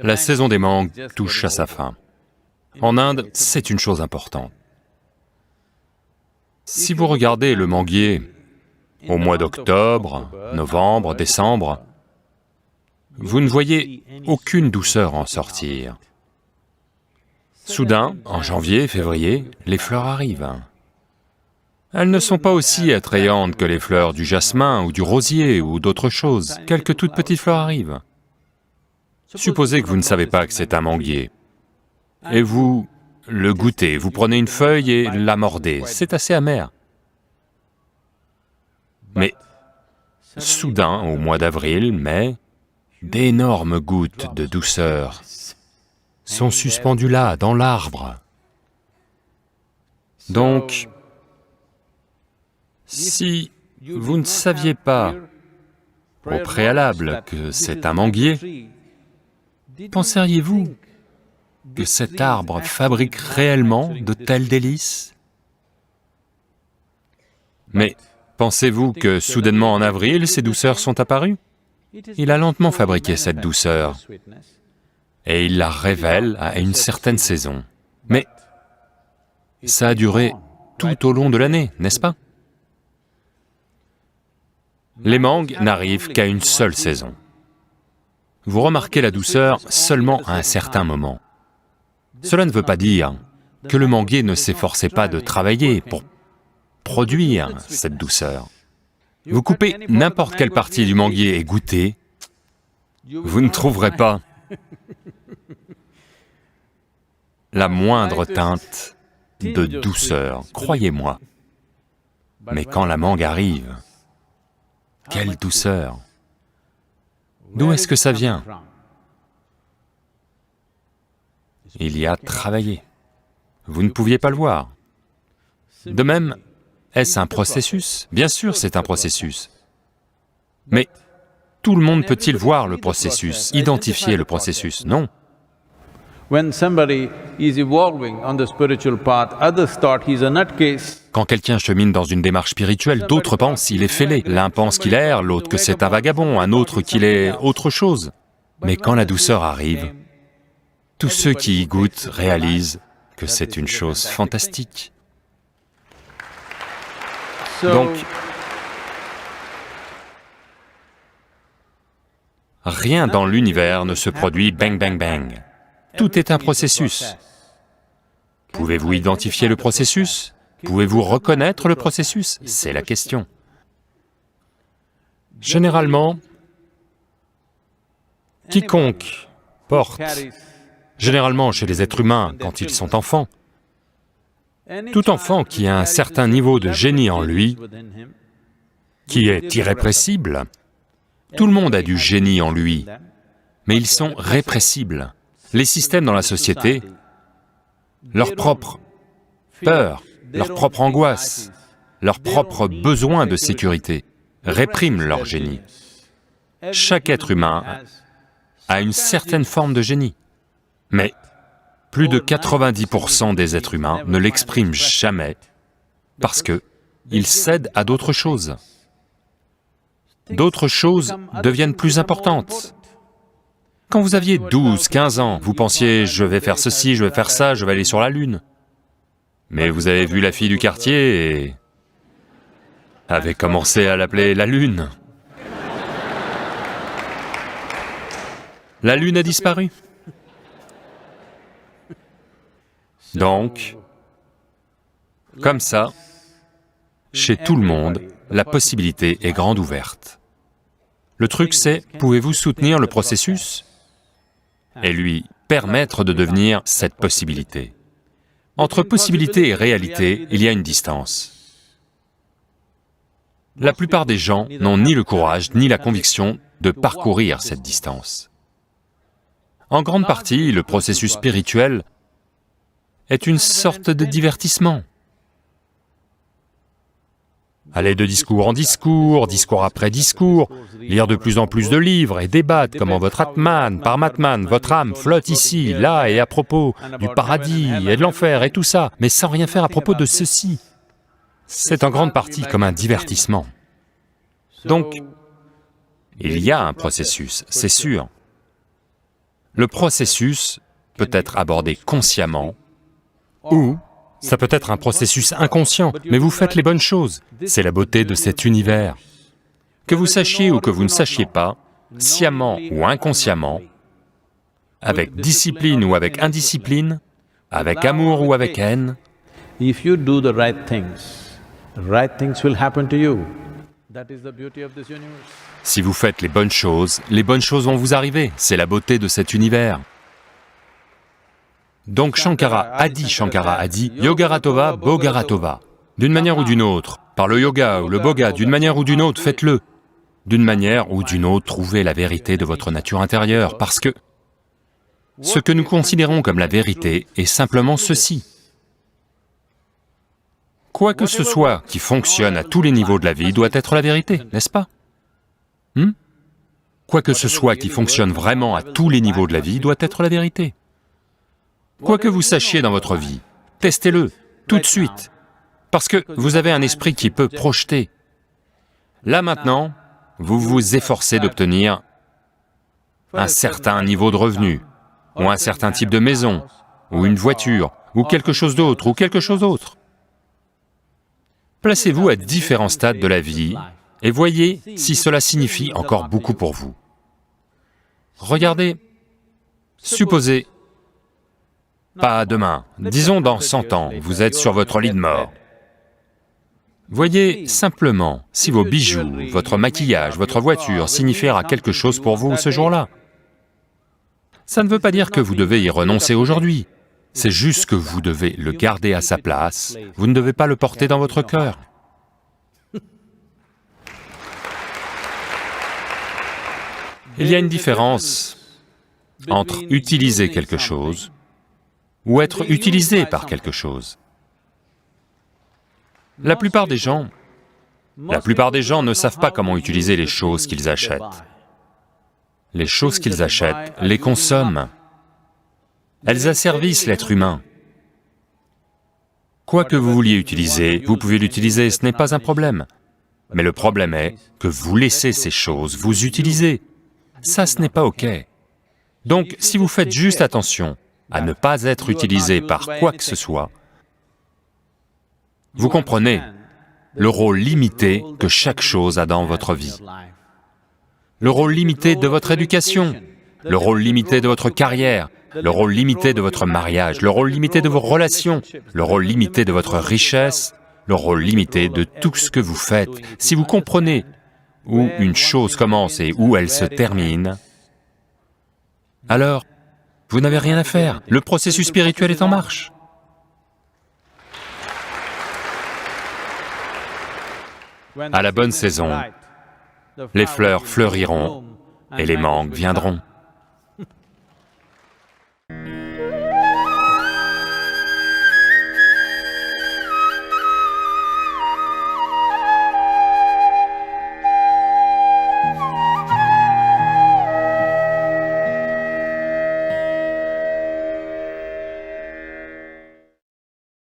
La saison des mangues touche à sa fin. En Inde, c'est une chose importante. Si vous regardez le manguier au mois d'octobre, novembre, décembre, vous ne voyez aucune douceur en sortir. Soudain, en janvier, février, les fleurs arrivent. Elles ne sont pas aussi attrayantes que les fleurs du jasmin ou du rosier ou d'autres choses. Quelques toutes petites fleurs arrivent. Supposez que vous ne savez pas que c'est un manguier, et vous le goûtez, vous prenez une feuille et la mordez, c'est assez amer. Mais soudain, au mois d'avril, mai, d'énormes gouttes de douceur sont suspendues là, dans l'arbre. Donc, si vous ne saviez pas au préalable que c'est un manguier, penseriez-vous que cet arbre fabrique réellement de tels délices? Mais pensez-vous que soudainement en avril, ces douceurs sont apparues? Il a lentement fabriqué cette douceur, et il la révèle à une certaine saison. Mais ça a duré tout au long de l'année, n'est-ce pas? Les mangues n'arrivent qu'à une seule saison. Vous remarquez la douceur seulement à un certain moment. Cela ne veut pas dire que le manguier ne s'efforçait pas de travailler pour produire cette douceur. Vous coupez n'importe quelle partie du manguier et goûtez, vous ne trouverez pas la moindre teinte de douceur, croyez-moi. Mais quand la mangue arrive, quelle douceur! D'où est-ce que ça vient? Il y a travaillé. Vous ne pouviez pas le voir. De même, est-ce un processus? Bien sûr, c'est un processus. Mais tout le monde peut-il voir le processus, identifier le processus? Non. Quand quelqu'un chemine dans une démarche spirituelle, d'autres pensent qu'il est fêlé. L'un pense qu'il erre, l'autre que c'est un vagabond, un autre qu'il est autre chose. Mais quand la douceur arrive, tous ceux qui y goûtent réalisent que c'est une chose fantastique. Donc, rien dans l'univers ne se produit bang bang bang. Tout est un processus. Pouvez-vous identifier le processus? Pouvez-vous reconnaître le processus? C'est la question. Généralement, quiconque porte, généralement chez les êtres humains quand ils sont enfants, tout enfant qui a un certain niveau de génie en lui, qui est irrépressible, tout le monde a du génie en lui, mais ils sont répressibles. Les systèmes dans la société, leur propre peur, leur propre angoisse, leur propre besoin de sécurité répriment leur génie. Chaque être humain a une certaine forme de génie, mais plus de 90% des êtres humains ne l'expriment jamais parce qu'ils cèdent à d'autres choses. D'autres choses deviennent plus importantes. Quand vous aviez 12, 15 ans, vous pensiez « je vais faire ceci, je vais faire ça, je vais aller sur la Lune ». Mais vous avez vu la fille du quartier et avez commencé à l'appeler la Lune. La Lune a disparu. Donc, comme ça, chez tout le monde, la possibilité est grande ouverte. Le truc c'est, pouvez-vous soutenir le processus et lui permettre de devenir cette possibilité? Entre possibilité et réalité, il y a une distance. La plupart des gens n'ont ni le courage ni la conviction de parcourir cette distance. En grande partie, le processus spirituel est une sorte de divertissement. Aller de discours en discours, discours après discours, lire de plus en plus de livres et débattre comment votre Atman, Paramatman, votre âme flotte ici, là et à propos du paradis et de l'enfer et tout ça, mais sans rien faire à propos de ceci. C'est en grande partie comme un divertissement. Donc, il y a un processus, c'est sûr. Le processus peut être abordé consciemment, ou ça peut être un processus inconscient, mais vous faites les bonnes choses. C'est la beauté de cet univers. Que vous sachiez ou que vous ne sachiez pas, sciemment ou inconsciemment, avec discipline ou avec indiscipline, avec amour ou avec haine, if you do the right things will happen to you. That is the beauty of this universe. si vous faites les bonnes choses vont vous arriver. C'est la beauté de cet univers. Donc Shankara a dit, Yogaratova, Bogaratova. D'une manière ou d'une autre, par le yoga ou le boga, d'une manière ou d'une autre, faites-le. D'une manière ou d'une autre, trouvez la vérité de votre nature intérieure, parce que ce que nous considérons comme la vérité est simplement ceci. Quoi que ce soit qui fonctionne à tous les niveaux de la vie doit être la vérité, n'est-ce pas? Quoi que ce soit qui fonctionne vraiment à tous les niveaux de la vie doit être la vérité. Quoi que vous sachiez dans votre vie, testez-le, tout de suite, parce que vous avez un esprit qui peut projeter. Là maintenant, vous vous efforcez d'obtenir un certain niveau de revenu, ou un certain type de maison, ou une voiture, ou quelque chose d'autre, ou quelque chose d'autre. Placez-vous à différents stades de la vie et voyez si cela signifie encore beaucoup pour vous. Regardez, supposez, pas demain, disons dans 100 ans, vous êtes sur votre lit de mort. Voyez simplement si vos bijoux, votre maquillage, votre voiture signifiera quelque chose pour vous ce jour-là. Ça ne veut pas dire que vous devez y renoncer aujourd'hui, c'est juste que vous devez le garder à sa place, vous ne devez pas le porter dans votre cœur. Il y a une différence entre utiliser quelque chose ou être utilisé par quelque chose. La plupart des gens ne savent pas comment utiliser les choses qu'ils achètent. Les choses qu'ils achètent les consomment. Elles asservissent l'être humain. Quoi que vous vouliez utiliser, vous pouvez l'utiliser, ce n'est pas un problème. Mais le problème est que vous laissez ces choses vous utiliser. Ça, ce n'est pas OK. Donc, si vous faites juste attention à ne pas être utilisé par quoi que ce soit, vous comprenez le rôle limité que chaque chose a dans votre vie. Le rôle limité de votre éducation, le rôle limité de votre carrière, le rôle limité de votre mariage, le rôle limité de vos relations, le rôle limité de votre richesse, le rôle limité de tout ce que vous faites. Si vous comprenez où une chose commence et où elle se termine, alors vous n'avez rien à faire, le processus spirituel est en marche. À la bonne saison, les fleurs fleuriront et les mangues viendront.